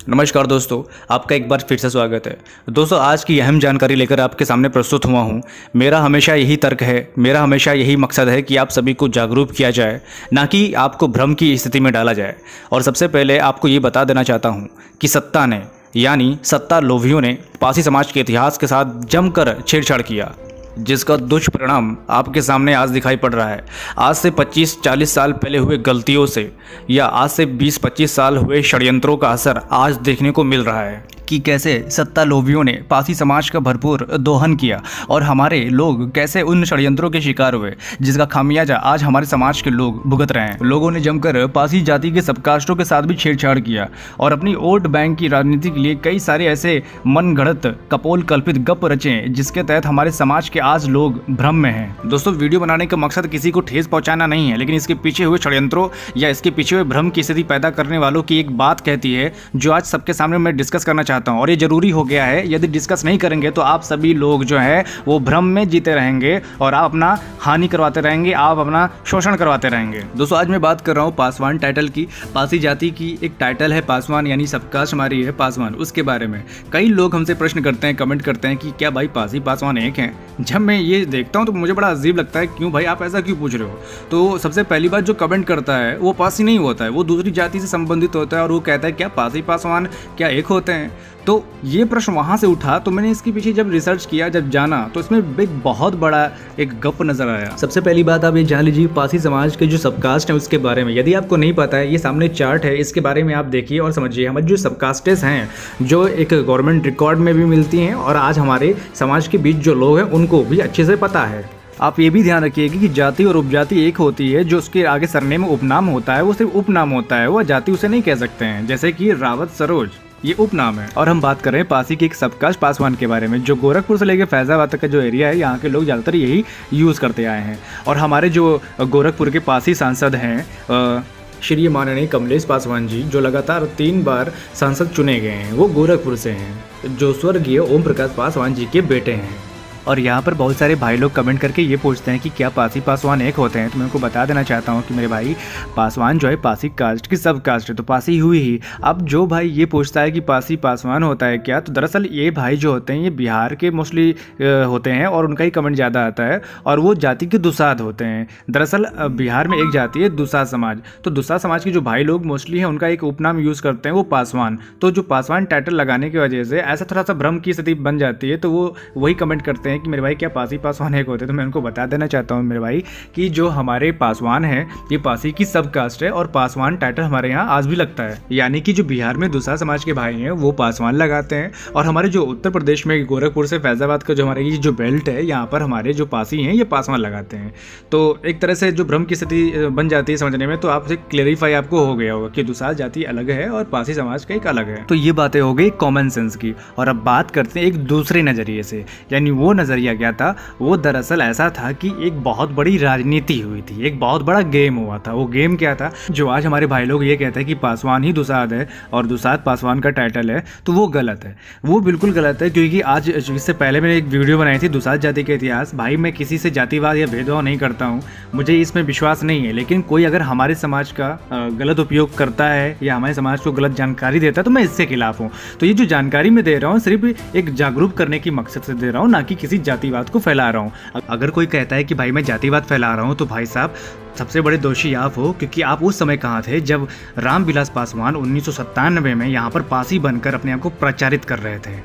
नमस्कार दोस्तों, आपका एक बार फिर से स्वागत है। दोस्तों, आज की अहम जानकारी लेकर आपके सामने प्रस्तुत हुआ हूँ। मेरा हमेशा यही तर्क है, मेरा हमेशा यही मकसद है कि आप सभी को जागरूक किया जाए, ना कि आपको भ्रम की स्थिति में डाला जाए। और सबसे पहले आपको ये बता देना चाहता हूँ कि सत्ता ने यानी सत्ता लोभियों ने पासी समाज के इतिहास के साथ जमकर छेड़छाड़ किया, जिसका दुष्परिणाम आपके सामने आज दिखाई पड़ रहा है। आज से 25-40 साल पहले हुए गलतियों से या आज से 20-25 साल हुए षड्यंत्रों का असर आज देखने को मिल रहा है कि कैसे सत्ता लोभियों ने पासी समाज का भरपूर दोहन किया और हमारे लोग कैसे उन षड्यंत्रों के शिकार हुए, जिसका खामियाजा आज हमारे समाज के लोग भुगत रहे हैं। लोगों ने जमकर पासी जाति के सबकास्टों के साथ भी छेड़छाड़ किया और अपनी वोट बैंक की राजनीति के लिए कई सारे ऐसे मन गढ़ंत कपोल कल्पित गप रचे, जिसके तहत हमारे समाज के आज लोग भ्रम में हैं। दोस्तों, वीडियो बनाने का मकसद किसी को ठेस पहुंचाना नहीं है, लेकिन इसके पीछे हुए षड्यंत्रों या इसके पीछे हुए भ्रम की स्थिति पैदा करने वालों की एक बात कहती है, जो आज सबके सामने मैं डिस्कस करना चाहता हूं। और ये जरूरी हो गया है, यदि डिस्कस नहीं करेंगे तो आप सभी लोग जो है वो भ्रम में जीते रहेंगे और आप अपना हानि करवाते रहेंगे, आप अपना शोषण करवाते रहेंगे। दोस्तों, आज मैं बात कर रहा हूँ पासवान टाइटल की। पासी जाति की एक टाइटल है पासवान, यानी सबकास्ट हमारी है पासवान। उसके बारे में कई लोग हमसे प्रश्न करते हैं, कमेंट करते हैं कि क्या भाई पासी पासवान एक हैं। जब मैं ये देखता हूँ तो मुझे बड़ा अजीब लगता है, क्यों भाई आप ऐसा क्यों पूछ रहे हो। तो सबसे पहली बात, जो कमेंट करता है वो पासी नहीं होता है, वो दूसरी जाति से संबंधित होता है और वो कहता है क्या पासी पासवान क्या एक होते हैं। तो ये प्रश्न वहाँ से उठा, तो मैंने इसके पीछे जब रिसर्च किया, जब जाना, तो इसमें एक बहुत बड़ा एक गप नज़र आया। सबसे पहली बात आप ये जान लीजिए पासी समाज के जो सबकास्ट हैं उसके बारे में। यदि आपको नहीं पता है, ये सामने चार्ट है, इसके बारे में आप देखिए और समझिए। हमारे जो सबकास्टेस हैं, जो एक गवर्नमेंट रिकॉर्ड में भी मिलती हैं और आज हमारे समाज के बीच जो लोग हैं उनको भी अच्छे से पता है। आप ये भी ध्यान रखिएगा कि जाति और उपजाति एक होती है। जो उसके आगे सरनेम उपनाम होता है वो सिर्फ उपनाम होता है, वो जाति उसे नहीं कह सकते हैं। जैसे कि रावत सरोज, ये उपनाम है। और हम बात कर रहे हैं पासी के एक सबकास्ट पासवान के बारे में, जो गोरखपुर से लेकर फैजाबाद तक का जो एरिया है, यहाँ के लोग ज़्यादातर यही यूज़ करते आए हैं। और हमारे जो गोरखपुर के पासी सांसद हैं श्री माननीय कमलेश पासवान जी, जो लगातार 3 बार सांसद चुने गए हैं, वो गोरखपुर से हैं, जो स्वर्गीय ओम प्रकाश पासवान जी के बेटे हैं। और यहाँ पर बहुत सारे भाई लोग कमेंट करके ये पूछते हैं कि क्या पासी पासवान एक होते हैं। तो मैं उनको बता देना चाहता हूँ कि मेरे भाई, पासवान जो है पासी कास्ट की सब कास्ट है, तो पासी हुई ही। अब जो भाई ये पूछता है कि पासी पासवान होता है क्या, तो दरअसल ये भाई जो होते हैं ये बिहार के मोस्टली होते हैं और उनका ही कमेंट ज़्यादा आता है, और वो जाति के दुसाध होते हैं। दरअसल बिहार में एक जाति है दुसाध समाज, तो दुसाध समाज के जो भाई लोग मोस्टली हैं उनका एक उपनाम यूज़ करते हैं, वो पासवान। तो जो पासवान टाइटल लगाने की वजह से ऐसा थोड़ा सा भ्रम की स्थिति बन जाती है, तो वो वही कमेंट करते हैं कि मेरे भाई क्या पासी पासवान एक होते हैं। तो मैं उनको बता देना चाहता हूँ मेरे भाई कि जो हमारे पासवान है ये पासी की सब कास्ट है, और पासवान टाइटल हमारे यहाँ आज भी लगता है। यानी कि जो बिहार में दूसरा समाज के भाई हैं वो पासवान लगाते हैं, और हमारे जो उत्तर प्रदेश में गोरखपुर से फैजाबाद का जो हमारे ये जो बेल्ट है, यहाँ पर हमारे जो पासी हैं ये पासवान लगाते हैं। तो एक तरह से जो भ्रम की स्थिति बन जाती है समझने में, तो आपसे क्लेरिफाई आपको हो गया होगा कि दूसरा जाति अलग है और पासी समाज का एक अलग है। तो ये बातें हो गई कॉमन सेंस की। और अब बात करते हैं एक दूसरे नजरिए से, यानी वो नजरिया क्या था, वो दरअसल ऐसा था कि एक बहुत बड़ी राजनीति हुई थी, एक बहुत बड़ा गेम हुआ था। वो गेम क्या था, जो आज हमारे भाई लोग ये कहते हैं कि पासवान ही दुसाध है और दुसाध पासवान का टाइटल है, तो वो गलत है। वो बिल्कुल गलत है, क्योंकि आज इससे पहले मैंने एक वीडियो बनाई थी दुसाध जाति के इतिहास। भाई मैं किसी से जातिवाद या भेदभाव नहीं करता हूँ, मुझे इसमें विश्वास नहीं है, लेकिन कोई अगर हमारे समाज का गलत उपयोग करता है या हमारे समाज को गलत जानकारी देता है तो मैं इससे खिलाफ हूँ। तो ये जो जानकारी मैं दे रहा हूँ सिर्फ एक जागरूक करने की मकसद से दे रहा हूँ, ना कि किसी जातिवाद को फैला रहा हूँ। अगर कोई कहता है कि भाई मैं जातिवाद फैला रहा हूँ, तो भाई साहब सबसे बड़े दोषी आप हो, क्योंकि आप उस समय कहाँ थे जब रामविलास पासवान 1997 में यहाँ पर पासी बनकर अपने आप को प्रचारित कर रहे थे।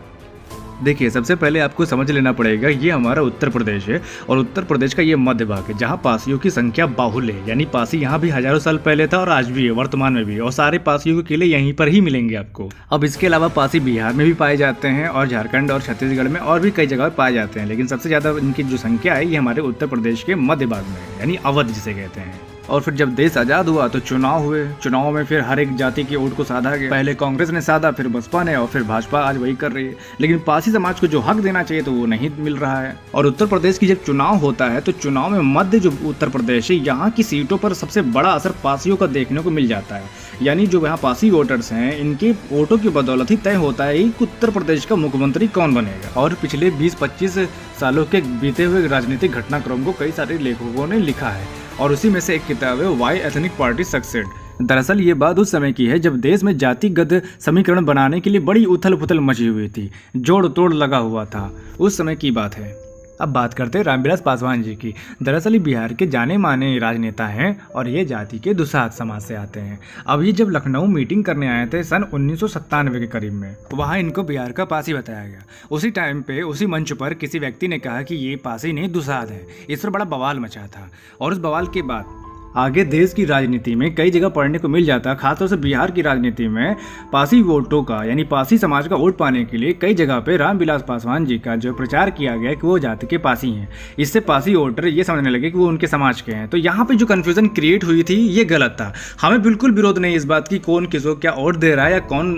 देखिए, सबसे पहले आपको समझ लेना पड़ेगा, ये हमारा उत्तर प्रदेश है और उत्तर प्रदेश का ये मध्य भाग है, जहाँ पासियों की संख्या बाहुल्य है। यानी पासी यहाँ भी हजारों साल पहले था और आज भी है, वर्तमान में भी, और सारे पासियों के किले यहीं पर ही मिलेंगे आपको। अब इसके अलावा पासी बिहार में भी पाए जाते हैं और झारखंड और छत्तीसगढ़ में और भी कई जगह पाए जाते हैं, लेकिन सबसे ज़्यादा इनकी जो संख्या है ये हमारे उत्तर प्रदेश के मध्य भाग में है, यानी अवध जिसे कहते हैं। और फिर जब देश आज़ाद हुआ तो चुनाव हुए, चुनाव में फिर हर एक जाति की वोट को साधा गया। पहले कांग्रेस ने साधा, फिर बसपा ने, और फिर भाजपा आज वही कर रही है। लेकिन पासी समाज को जो हक देना चाहिए तो वो नहीं मिल रहा है। और उत्तर प्रदेश की जब चुनाव होता है तो चुनाव में मध्य जो उत्तर प्रदेश है, यहाँ की सीटों पर सबसे बड़ा असर पासियों का देखने को मिल जाता है। यानी जो यहाँ पासी वोटर्स हैं, इनके वोटों की बदौलत ही तय होता है कि उत्तर प्रदेश का मुख्यमंत्री कौन बनेगा। और पिछले 20-25 सालों के बीते हुए राजनीतिक घटनाक्रम को कई सारे लेखकों ने लिखा है, और उसी में से एक किताब है वाई एथनिक पार्टी सक्सेड, दरअसल ये बात उस समय की है जब देश में जातिगत समीकरण बनाने के लिए बड़ी उथल पुथल मची हुई थी, जोड़ तोड़ लगा हुआ था। उस समय की बात है। अब बात करते हैं रामविलास पासवान जी की। दरअसल ये बिहार के जाने माने राजनेता हैं और ये जाति के दुसाध समाज से आते हैं। अब ये जब लखनऊ मीटिंग करने आए थे सन 1997 के करीब में, वहाँ इनको बिहार का पासी बताया गया। उसी टाइम पे उसी मंच पर किसी व्यक्ति ने कहा कि ये पासी नहीं दुसाध है। इस पर बड़ा बवाल मचा था और उस बवाल के बाद आगे देश की राजनीति में कई जगह पढ़ने को मिल जाता, खासतौर से बिहार की राजनीति में पासी वोटों का यानी पासी समाज का वोट पाने के लिए कई जगह पे रामविलास पासवान जी का जो प्रचार किया गया कि वो जाति के पासी हैं। इससे पासी वोटर ये समझने लगे कि वो उनके समाज के हैं। तो यहाँ पे जो कन्फ्यूजन क्रिएट हुई थी ये गलत था। हमें बिल्कुल विरोध नहीं इस बात की कौन किसको क्या वोट दे रहा है या कौन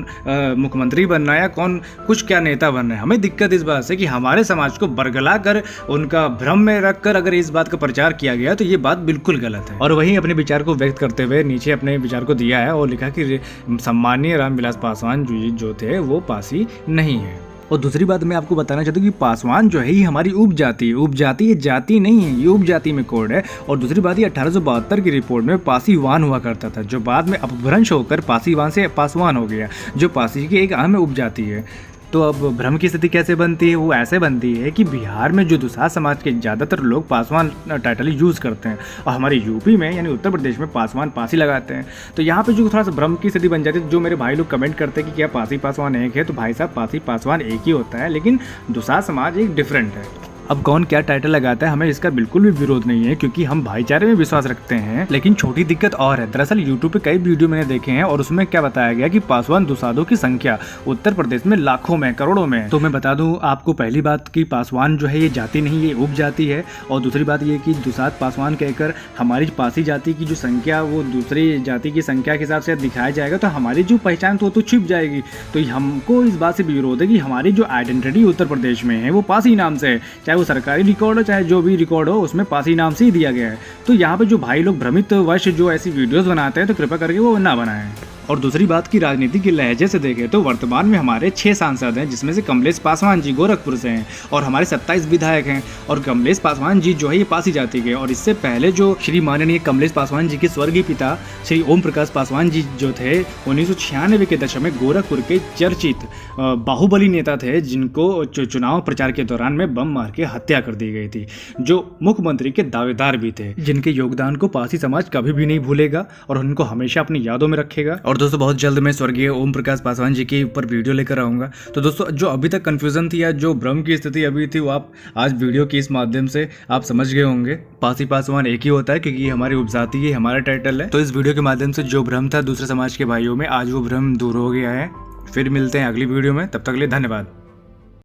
मुख्यमंत्री बन रहा है या कौन कुछ क्या नेता बन रहा है। हमें दिक्कत इस बात से कि हमारे समाज को बरगला कर उनका भ्रम में रखकर अगर इस बात का प्रचार किया गया तो ये बात बिल्कुल गलत है। और वहीं अपने विचार को व्यक्त करते हुए नीचे अपने विचार को दिया है और लिखा कि सम्मानीय रामविलास पासवान जी जो थे वो पासी नहीं है। और दूसरी बात मैं आपको बताना चाहता हूँ कि पासवान जो है ये हमारी उपजाति है। उपजाति ये जाति नहीं है, ये उपजाति में कोड है। और दूसरी बात ये 1872 की रिपोर्ट में पासीवान हुआ करता था, जो बाद में अपभ्रंश होकर पासीवान से पासवान हो गया, जो पासी की एक अहम उपजाति है। तो अब भ्रम की स्थिति कैसे बनती है? वो ऐसे बनती है कि बिहार में जो दुसाध समाज के ज़्यादातर लोग पासवान टाइटल यूज़ करते हैं और हमारे यूपी में यानी उत्तर प्रदेश में पासवान पासी लगाते हैं। तो यहाँ पे जो थोड़ा सा भ्रम की स्थिति बन जाती है। जो मेरे भाई लोग कमेंट करते हैं कि क्या पासी पासवान एक है, तो भाई साहब पासी पासवान एक ही होता है, लेकिन दुसाध समाज एक डिफरेंट है। अब कौन क्या टाइटल लगाता है हमें इसका बिल्कुल भी विरोध नहीं है, क्योंकि हम भाईचारे में विश्वास रखते हैं। लेकिन छोटी दिक्कत और है। दरअसल यूट्यूब पे कई वीडियो मैंने देखे हैं और उसमें क्या बताया गया कि पासवान दुसाधों की संख्या उत्तर प्रदेश में लाखों में करोड़ों में। तो मैं बता दूं आपको पहली बात कि पासवान जो है ये जाति नहीं, ये उपजाति है। और दूसरी बात ये कि दुसाध पासवान कहकर हमारी पासी जाति की जो संख्या वो दूसरी जाति की संख्या के हिसाब से दिखाया जाएगा तो हमारी जो पहचान तो छिप जाएगी। तो हमको इस बात से भी विरोध है कि हमारी जो आइडेंटिटी उत्तर प्रदेश में है वो पासी नाम से है, चाहे वो सरकारी रिकॉर्ड हो चाहे जो भी रिकॉर्ड हो उसमें पासी नाम से ही दिया गया है। तो यहाँ पे जो भाई लोग भ्रमित वश जो ऐसी वीडियोस बनाते हैं तो कृपया करके वो ना बनाएं। और दूसरी बात की राजनीति के लहजे से देखें तो वर्तमान में हमारे 6 सांसद हैं, जिसमें से कमलेश पासवान जी गोरखपुर से हैं और हमारे 27 विधायक हैं। और कमलेश पासवान जी जो है ये पासी जाति के। और इससे पहले जो श्री माननीय कमलेश पासवान जी के स्वर्गीय पिता श्री ओम प्रकाश पासवान जी जो थे 1996 के दशक में गोरखपुर के चर्चित बाहुबली नेता थे, जिनको चुनाव प्रचार के दौरान में बम मार के हत्या कर दी गई थी, जो मुख्यमंत्री के दावेदार भी थे, जिनके योगदान को पासी समाज कभी भी नहीं भूलेगा और उनको हमेशा अपनी यादों में रखेगा। और दोस्तों बहुत जल्द मैं स्वर्गीय ओम प्रकाश पासवान जी के ऊपर वीडियो लेकर आऊँगा। तो दोस्तों जो अभी तक कन्फ्यूजन थी या जो भ्रम की स्थिति अभी थी वो आप आज वीडियो के इस माध्यम से आप समझ गए होंगे। पासी पासवान एक ही होता है क्योंकि ये हमारी उपजाति है, हमारा टाइटल है। तो इस वीडियो के माध्यम से जो भ्रम था दूसरे समाज के भाइयों में, आज वो भ्रम दूर हो गया है। फिर मिलते हैं अगली वीडियो में, तब तक के लिए धन्यवाद।